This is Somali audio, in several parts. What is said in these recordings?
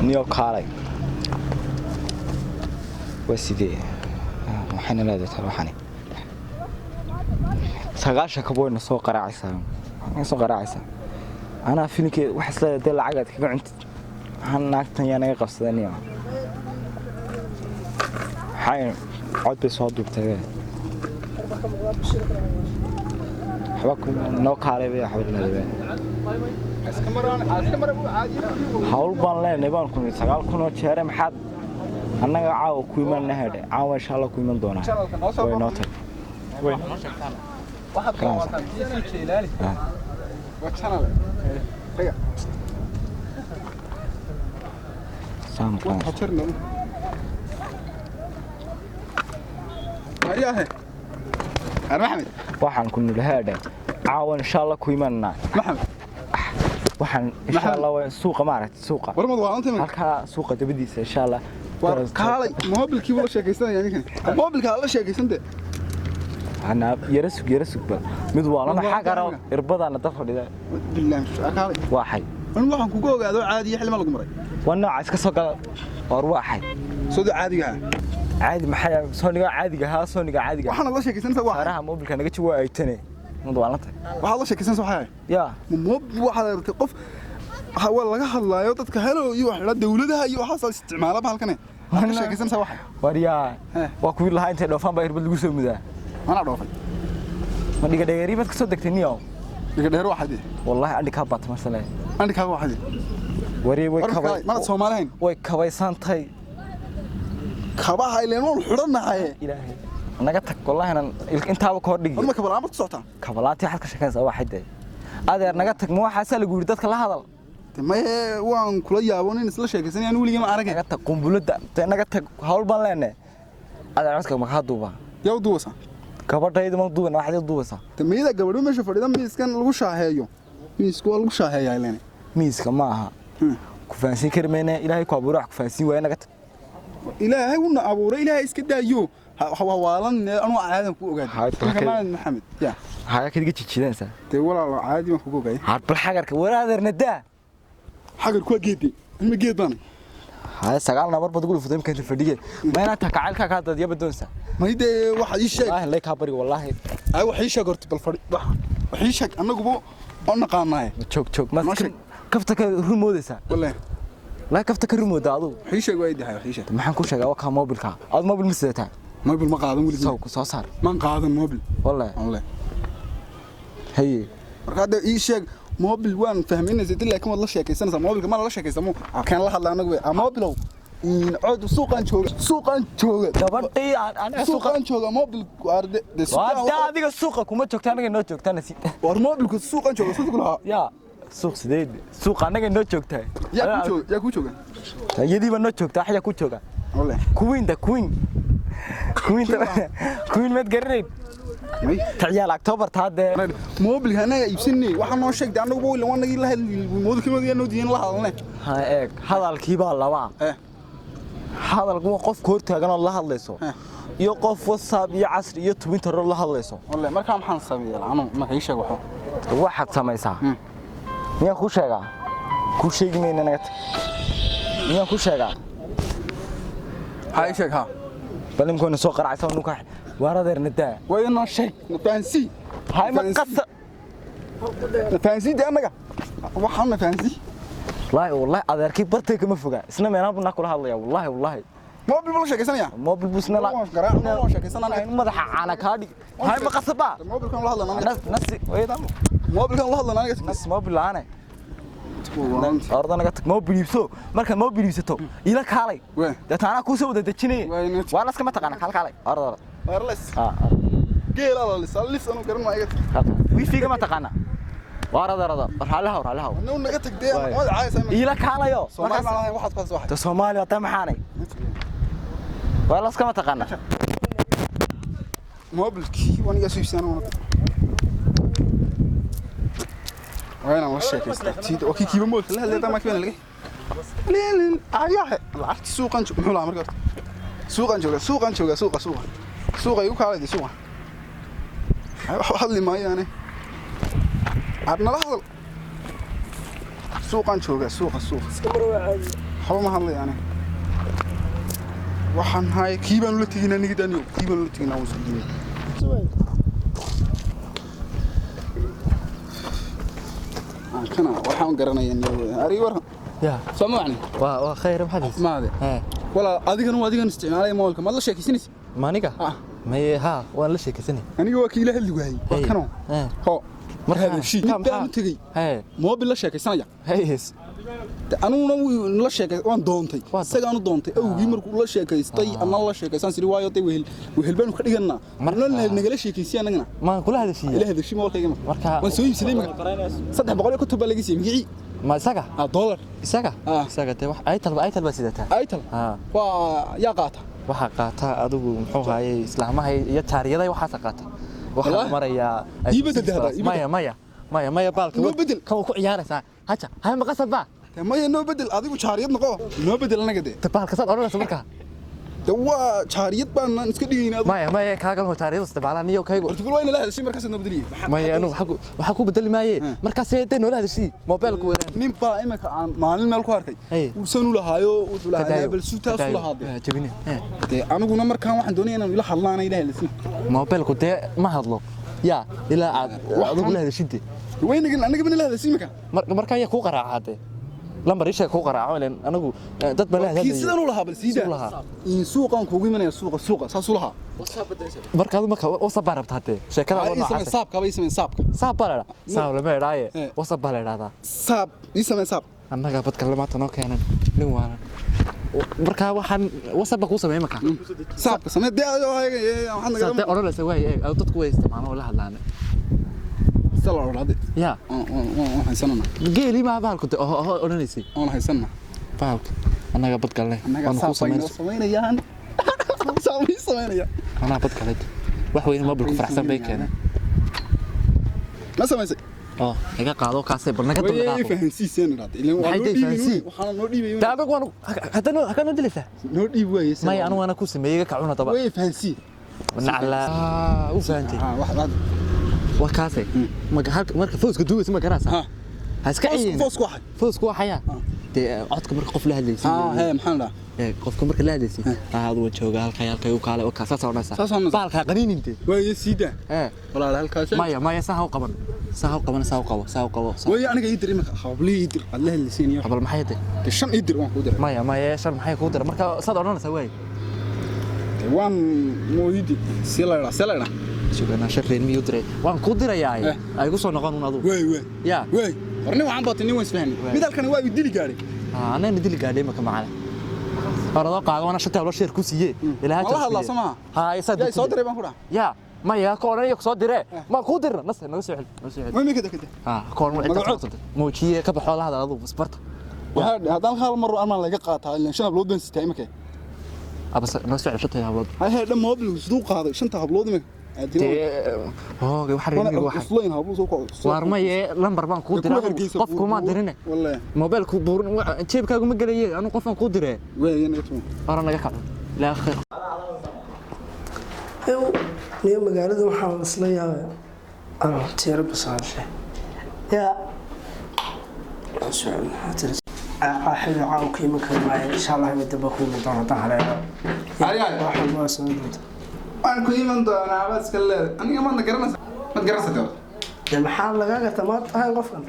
نيو كاري وسيدي وحنا لا تروحني سغاشا كبوينا سو قراعيسا سو قراعيسا انا فينك وحس لا دل عقد كغ cunti han naagtan yaa naga qabsadaniyo hay cod bay soo duubtay حبكم نو كاري بي حبل لبي hawl baan leenahay baan ku 9,000 jeer maxad annaga caaw ku iman nahay caaw insha Allah ku iman doona way noo tag way waxaad ka wataan si ilaali wa channel taga saam kan xirno mariyahe Maxamed waxaan ku nulahaada caaw insha Allah ku imanna Maxamed waxaan insha Allah way suuqa maaragtay suuqa warmad waa anta halka suuqa dabadiisa insha Allah kaalay mobilkii wala sheekaysanaya ninkan mobilka la sheekaysante ana yarasug bal mid waa lama xaqaro irbadana daf fadhida billaah kaalay waxay waxaan ku ogaado caadi xilma lagu maray wana iska soo gal war waxay soo caadiga عادي محيا سونيغا عاديغا سونيغا عاديغا waxaan la sheekaysantaa waa haraha mobilka naga jii waa aytane mid walanta waxa la sheekaysantaa waxa ya mobil waxa qof waa laga hadlaayo dadka helo iyo waxa dawladaha iyo waxa isticmaala halkan waxa sheekaysantaa waxa wariya waa ku lahaa intay dhoofan baa irbad lagu soo mudaa ana dhoofay ma dhiga dheeri bad ka soo degtay niyo dhiga dheer waxa wallahi andi ka bat masalay andi ka waxa wariya way kabay ma Soomaaliyeyn way kabaysantay kabaha ileeno xuranahay ilaahay naga tag wallahi intaaba ka hor dhigi ma kabalaad ku socotaan kabalaad waxa ka shaqeynaysa waxay adeer naga tag ma waxa sala guuri dadka la hadal may waan kula yaaboon in isla sheekaysanayaan wiliga ma arag naga tag qumbulada naga tag hawl baan leenahay adeer codka ma ka duuba yow duusa gabadhayda ma duuban waxa duubasa tamiyada gabadhu meesha fadhida miiskan lagu shaaheeyo miisku lagu shaaheeyaa ileen miiska ma aha ku faansin karmeena ilaahay ku abuuray wax ku faansin way naga tag ilaahay wuna abuuray ilaahay iska daayo hawaalan anu aadan ku ogaad kamaan maxamed ya haya kadiga jijidansa tay walaalo caadi ma ku ogaay har bal xagarka waraadarna daa xagar ku geedi ma geedban haya sagaal nabar bad gulu fuday inta fadhiye ma ina ta kacalka ka dad yaba doonsa ma ide waxa ii sheeg ah leey ka bari wallahi ay waxa ii sheeg horta bal fadhi waxa ii sheeg anagu oo naqaanaay joog ma kafta ka rumoodaysa wallahi لا كفت كرمو دادو حيشة وايد هاي حيشة ما حنكون شغال وكا موبل كا هذا موبل مسدتها موبل ما قاعدين ولي سو صار ما قاعدين موبل والله هي هذا إيشة موبل وان فاهمين زيد لكن والله شيء كيسنا موبل كمان الله شيء كيسمو كان الله حلا أنا موبل نعود سوقان شوغ دبرتي أنا سوقان شوغ موبل وارد ده هذيك السوق كم تشوكتنا كنا تشوكتنا سي ورموبل كسوقان شوغ سوق كلها يا suuq sideed suuq anaga noo joogtay yaa ku jooga yadiiba noo joogtaa xaya ku jooga wallahi queen mad gareed taciyaal october taade mobilka anaga iibsanay waxa noo sheegay anagu boo wanagi la moodkii noo diin la hadalnay ha eeg hadalkii baa laba hadalku qof koor taagan oo la hadlayso iyo qof WhatsApp iyo casri iyo Twitter la hadlayso wallahi marka maxaan sameeyay anu ma ii sheeg waxaad sameeysaa miyaa ku sheegaa ku sheegmayna naga tag miyaa ku sheegaa hay sheeg ha balimkoona soo qaracaysa nuka waaradeerna daa way inoo sheeg fancy hay ma qasa fancy anaga waxaan fancy wallahi adeerkii bartay kama foga isna meena buna kula hadlaya wallahi موبل بلا شيكيسانيا موبل بوسنا لا ما شيكيسانا مدخ على كادي هاي ما قصبا موبل كان لا هادلنا نفسي ويدا موبل كان لا هادلنا نفس موبل لانا أردنا قلت موبل يبسو مركز موبل يبسطو إلى كالي ده تانا كوسو ده تجني وأنا سكمت تقنا كالي أرد أرلس كيل الله لس أنا كرنا أيك ويفيك ما تقنا وارد رحلها نو نقتك ده ما عايز إلى كالي يو سومالي واحد قص واحد سومالي وتم حاني والله كما تقنا موبل كي وانا جالس يسألون وين أنا وشك يستفيد أوكي كيف موت لا لا ما كيف نلقي لين أياه العرض سوقا شو محول عمرك سوقا يوك على دي سوقا حل لي ما يعني عدنا لحظة suuqan jooga suuqa xalu ma hadlay yani waxaan hay kiibaan la tigina nigidaniyo kiibaan la tigina waan suuqay kana waxaan garanayaa ari war ya samacni waa khayr maxadis maade wala adigan isticmaalay moolka ma la sheekaysanaysi maaniga may ha waan la sheekaysanay aniga waa kiila hadli waayay waa kano ho markaa shii baan tagay moobil la sheekaysanaya hees anuna la sheekay waan doontay isaga anu doontay awgii markuu la sheekaystay ana la sheekaysan siri waayo tay wehel baan ka dhigana marna nagala sheekaysay anagana ma kula hadashiyo ila hadashiyo moolkayga markaa waan soo iibsaday 300 kutub laga siiyay magii ما ساقة $1 ساقة ساقة ده واحد أيتل بس ده أيتل ويا قاطع واحد قاطع أدو محوها إسلام هاي يتاري ده واحد قاطع واحد مرة يا يبدل ده مايا بالك نو بدل كم كو عيارة ساعة هاتش هاي مقصد بقى مايا نو بدل أدو شاريات نقو نو بدل أنا كده تبالك صار أروح سمركها دوا شاريات بان نسكدينا مايا كاغل هو شاريات استبعلا نيو كايغو تقول وين لا هذا الشيء مركز نبدليه مايا أنا وحكو بدل مايا مركز سيدين ولا هذا الشيء موبايلك وين نيم با إما مالين مالكو هاركي وسنو لهايو ولا بل سوتا سولا هذا جبيني أنا قلنا مركز واحد دوني أنا ولا حلنا إلى هذا الشيء موبايلك ده ما هضلو يا إلا أقول هذا الشيء وين قلنا أنا قبل هذا الشيء مكان مركز يكو قرع هذا لما ريشه كو قراعو لين انغو دد بلا هذا كيسدان لها بل سيده in suuqan kugu imanaya suuqa saasulaha markaad ma wasa barabta hadee sheekada oo noocaas saabka bay sameeyeen saab la meeray wasa balada saab ismay saab annaga bad kalamaad noo keenan nin waana marka waxaan wasa ba ku sameeyay marka saabka sameeyay waxaan naga saabta oranaysa way dadku way isticmaalaan wala hadlaan سلام عليكم. يا. حسنا. قيلي ما بالك أورانيسي. أنا حسنا. بالك. أنا قبض قال أنا سامين يا هن. سامين يا. أنا قبض قال وحوين ما بالك فرحسن بيك أنا. ما سامين. إذا قالوا كاسة برنا كتب لقاه. وين فهنسي سين رات. هيدي فهنسي. وحنا نودي بيو. تعبك وأنا هكذا ندلسه. نودي بيو. ما أنا كوسم بيجي كعونا طبعا. وين فهنسي. من على. وفهمتي. واحد. وكاسة مركز فوز قدوة اسمه كراسة هسكعين فوز كوا حياة عطك مركز قف لها الليسي هي محمد قف مركز لها الليسي هذا وجهه قال خيال كيو قال وكاسة صار نسا بالك قرين انت وين سيدا ولا هالكاسة ما ساهو قبن ساهو قبن وين أنا قاعد يدري مك حبلي يدري الله الليسيني قبل ما حياتي الشن يدري وان كودر ما شن ما حيكودر مركز صار أنا سوي وان مو يدري سلا شوف أنا شكلي ميودري وان كودر يا أي قصة نقانون هذا وي يا وي ورني وعم بطني وين فهمي بدل كان واقف يدلي قاري أنا ندلي قاري ما كمان أنا قاعد وأنا شتى ولا شيء كوسية إلى هذا الله سما هاي صدق صدق ما كورا يا ما يا كورا يصدق ما كودر نسعل وين كده كورا موجية كبر حول هذا أضو سبرت وهذا هذا مرة أنا لقى قاطع لأن شنو بلود بنس تايمك بس نسعل شتى يا بلود هاي لما هبل صدوق هذا شنو بلود مك وحرين وارمي لمبر بان كودر قفكو ما درينه والله موبايلكو بورن جيبكاغو ما غليه انا قفان كودره وين نغتو انا نغا لا خير نيو magaalada waxaan isla yaabay ana tiir basaanshe ya su'aal hatir aaxid caaw qiimo ka maayo insha Allah mid daba ku iman doona taxaleeyo waxaan waa soo doonta aan ku iman doona bas kale aniga ma garanaysa maxaa laga gartaa ma tahay qofkan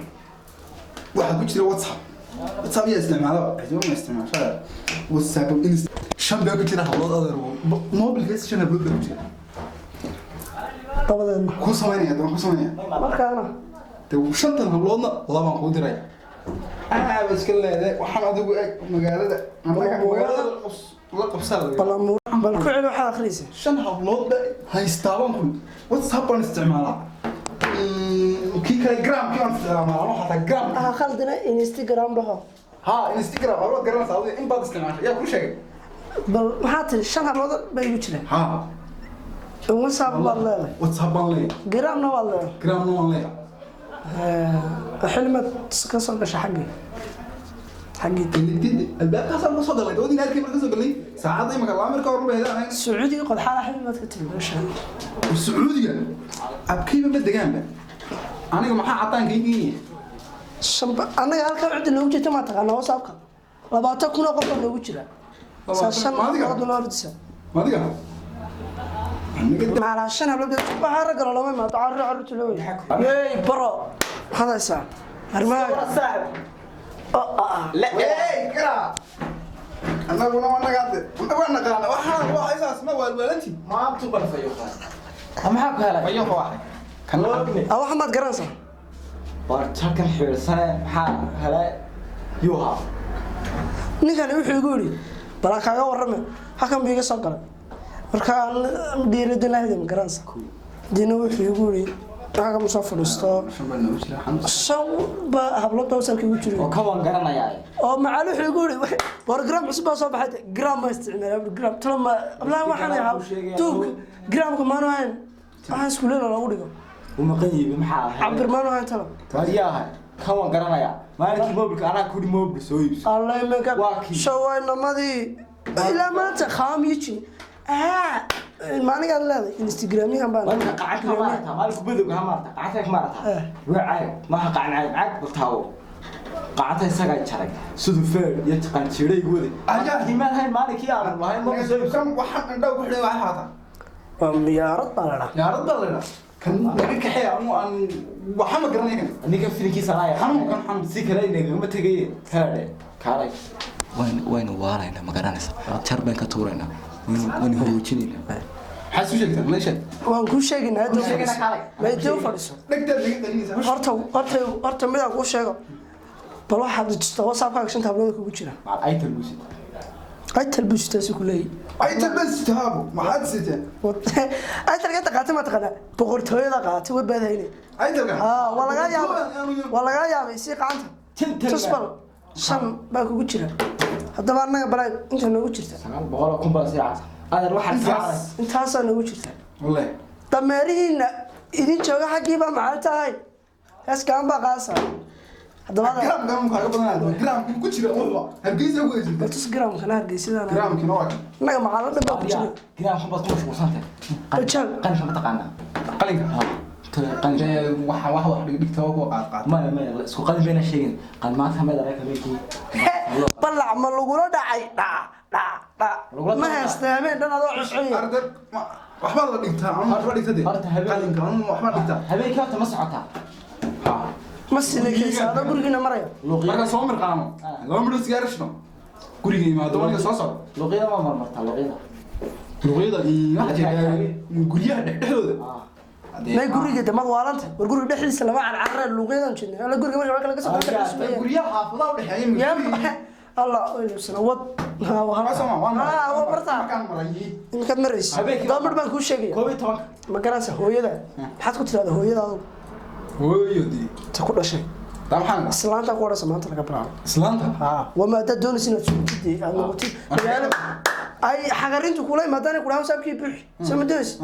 waxa ku jira WhatsApp ya isticmaalo ajoon ma isticmaasha WhatsApp shan baa ku jira hawlad adeer mobilkiisa shan baa ku jira tabadan ku sameeyaa markaana shantan habloodna laba ku diray bas kale waxaan adigu eeg magaalada la qabsada bal ku celi waxa akhriisay shan hablood haystaaban ku WhatsApp aan isticmaalaa كي جرام كي أنت ما حتى جرام خلدنا إنستغرام له إنستغرام أروح جرام سعودي إن بعد استعمال يا كل شيء بل ما حتى شن هذا بيجوله واتساب والله جرام نو والله حلمت كسر بش حقي الباب كسر بس صدق لك ودي نادي كيف كسر قال لي ساعات ما كان الأمر كورب هذا السعودي قد حالة حلمت كتير بش السعودية أبكي من بدي جنبه أنا ما حد عطاني كيني anaga halka cid loogu jirta ma taqaana WhatsApp-ka 20 kun oo qof loogu jira shan wad loo ordisa madiga ما عشان هبل بحرق ولا ما تعرف عرفت له اي برو هذا ساعه ارماك صاحب لا اي كرا انا وانا قاعد وانا قاعد waxa isaas ma walwalanti ma abtu bal fayo ama xaq helay fayo waxa kan aw Ahmed garansa warta xirsan maxaa helay yuha ninkan wuxuu igu yiri bal kaaga warramay hakan biiga soo galay markaan diirada lahayd garansa diina wuxuu igu yiri taga musa fadhiisto shawba hablo tawsalka ugu jiro oo ka wan garanaya oo macal wuxuu igu yiri program cusub soo baxay gram ma isticmaalo gram talma ablaan waxaan yahay tuug gramka ma noocan aan iskuulada lagu dhigo uma qaniib maxaa cabir ma noocan talo taliyaha ka wan garanaya maalintii mobilka anaa ku dhimo mobil soo iibso allah imaka shaway namadii ila maanta khaamiyi ماني قال لا انستغرامي هم بان وانا قعدت ما مالك بدو ما قعدت ما وعاي ما قعن عاد بتاو قعدت اسغا جارك سدو فير يتقان جيري ودي اجا ما هاي مالك يا ما هاي ما سو كم waxaan indhaw ku xidhay waxa hada miyaarad balada kan ninka xay aan waxa ma garanayna ninka filinkiisa laaya xanuunkan xanuun si kale inaga ma tagay kaade kaalay wayna waarayna ma garanaysa jarbay ka tuurayna وين هوجينينا حاسو sheegtan leeshay waan ku sheegnaa hadda ma idoo fadhiso horta midaan ku sheego bal waxa jirta WhatsApp-ka shanta hablood kugu jira ay talbuustaasi ku leeyahay ay talbuustaabo maxaad siteen ay talga taqaatay ma taqana boqortooyada qaatay way baadayne ay talga wala ga yaabay si qaanta tusbal shan baa kugu jira haddaba anaga balay inta noogu jirta 900 kun baa saaca adan waxa intaas noogu jirta wallahi dameerihiina idin jooga xaqiiba maxay tahay kaas kaan baa qaasa haddaba gram kaaga badanaa gram ku jira walba hargeysa ku jirta tus gram kana hargeysa gram kina waa anaga macallin baa ku jira gram xubad ku mashquulsantay qalin ma taqaana qalinka wax dhigta oo qaad ma isku qalin bayna sheegin qalmaadka ma daray kabeekii balac ma lagula dhacay ma haystaan dhan adoo cusub ardad waxba la dhigtaa ama waxba dhigtade qalinka ama waxba dhigtaa habeenkii hata ma socotaa ma sinaysa ada guriga marayo marka soo mirqaamo laba midho sigaarishno guriga imaado waniga soo socdo luqiyada ma marmarta luqiyada guryaha dhexdooda ما يقولي جد ما ضوالنت ويقولي ده حس لما عن عرّ اللغيان شنو أنا أقول كمان شباب كلا قصة guryaha xaafadaha u dhaxeeyay يا الله سنوات هو برتا markaan maray إن كان مريس دامر ما كل شيء ما كان سه هو يدا حد كنت هذا هو يدا hooyadii تقول شيء طبعا سلامتك قرا سمعت لك برا islaanta وما تدون سنة تدي أنا قلت أي حجرين تقولي ما داني كلام سابكي بيح سمدوس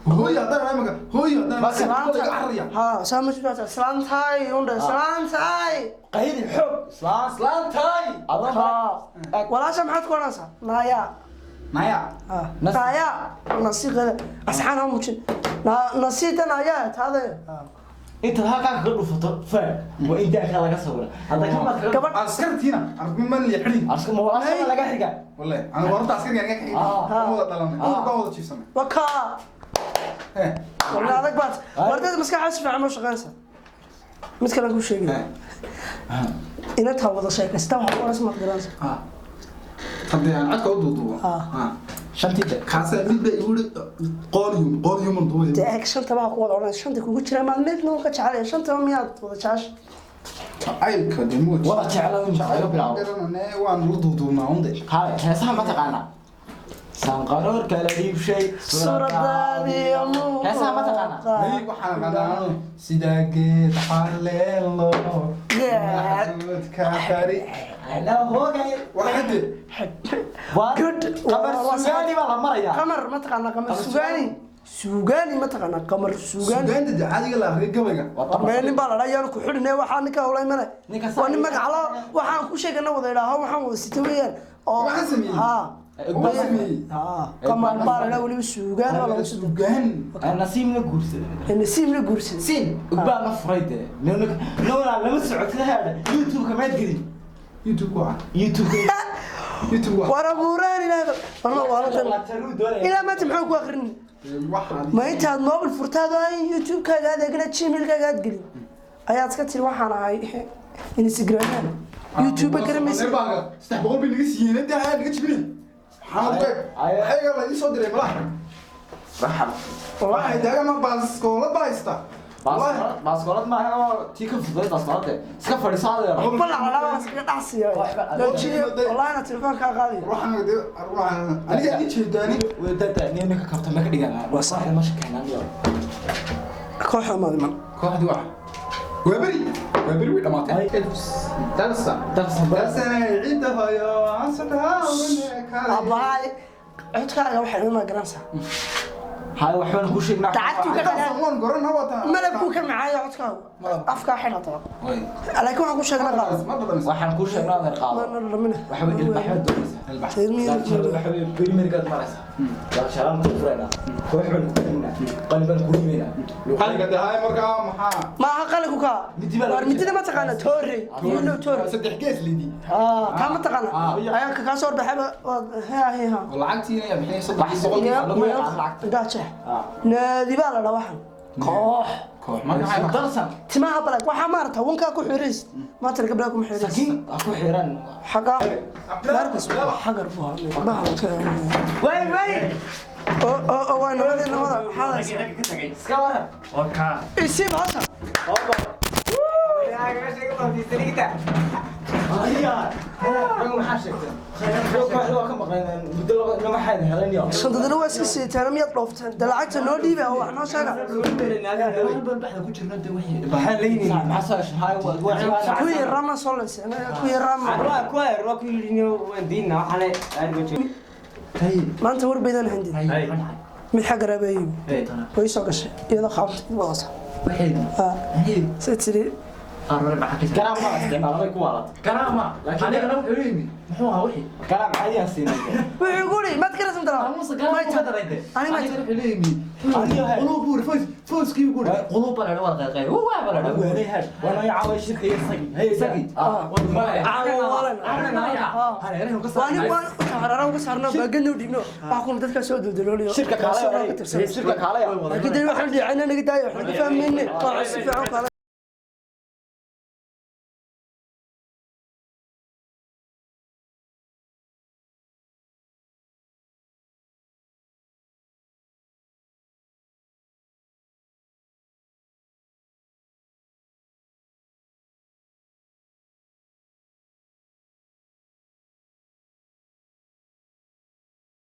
hooyo hadana imaga hooyo hadana laga xariya ها سامش بس سلام تاي وندا سلام تاي قيد الحب سلام تاي ولا سمحت كونسا نايا نايا نصيغه اسحانها موجين نصيت نايا هذا انت هاكا قبل فا وانت اخر لغا صور هذا كما askartiina arkin man li xidhin askar ma wala laga xiga wallahi ana warta askariga laga xidhin wada dhalanay oo wada jiifsanay وكا والله هذاك بات وردت مسكح حسب عمو شغانسا مثل كل شيء إن تهوض شيء كستوى ولا اسمه دراسة hadii aan codka u duuduubo shantida kaasa midba iwuri qooriyum duubay تأك شنطة ما قوة ولا شنطة كل شيء ما نمت نو كشعلي شنطة مياد ولا شاش ayka demood wada jeclaan jacayo bilaaw waan u duuduubnaa unde haa heesaha ma taqaana sanqaroor kala dhiib shay suuradaadii amu heesaha ma taqaana waxaan qanaano sida geed xaleelo kaakari ala hoogay waxade good qamar sugaani baa la maraya qamar ma taqaana qamar sugaani ma taqaana qamar sugaani sugaanta caadiga la akhriyo gabayga meel baa la dhaayaan ku xidhnay waxaan ninka hawlay male waa nin magac waxaan ku sheegana wada ilaaho waxaan wada sitay weeyaan oo waxaan sameeyay ha qamaan baa waliba suugaan wala suugaan nasiibna guursaday nasiibna guursaday siin ugbaa ma furayde nowna lama socodka haada youtube kama gelin youtube wara buuraan ilaa ma maxaa ku akhrin ma intaad mobile furtaado ay youtube kaaga adeegna gmail kaaga aad gelin ayaad iska tiri waxaan ahay instagram youtube garamaysa 300 bil laga siiyay inta aad laga jibin xaalad ayaga la isoo diray malaha wallahi daga ma baaskoolad baaysta baaskoolad ma aha tii ka fuday baaskoolad iska fadhiisaday balla la iska dhacsiyo wallahi na telefoonka qaadi ruuxan aniga aan jeedani wadada ninka kabta ma ka dhigana waa sax ma shaqeynaan kooxda ma kooxdi wax وبري ودماتي درس عيدها يا عصرها أباي عدكاga waxay ma garanaysaa هاي waxaan ku sheegnaa tacabtu ka waan goran hawata malabku ka macaayo codkaaga afka xidhata laakiin waxaan ku sheegnaa qaad waxaan ku sheegnaa qaad waxa weey ilbaxad waxa premier gad maraysa ya sharan ku furayna waxaan ku furayna qalban ku yimina qalbiga dahay markaa ma aha qalbigu ka midida ma taqaana toore toore saddex gees lidi kama taqaana ayaa ka soo baxay ha lacagtiina ya bixin gaaja naadi baa la dhawaxan koox marka darsan timaha balag waxa maarta wanka ku xiriis ma tar gabdhaha ku xiriis sakin ku xiran xaga markas xagar baa way waa nabada xalas iska wara waka isi baasa shandadana waa iska siitaan miyaad dhooftaan da lacagta noo dhiiba oo wax noo sheega kuwii rama soo leysa kuwii rama maanta war baydaan handid mid xagga raabayiib way soo gashay iyadoo qaabta wadasa say tiri كلام ما استعمال كوالا كلام ما لكن انا علمي محو وحي كلام عادي اسيني ويقولي ما تكرس مدرا ما تدري انا ما علمي قلوب فوز كي يقول قلوب ولا ورقه غير هو ولا وانا يعاوي شركه هي سقي انا وصارنا باقنا وديبنا باكم dadka soo duduloliyo shirka kale laakiin waxaan dhicina naga daayo waxaan fahmayna waa si fiican kale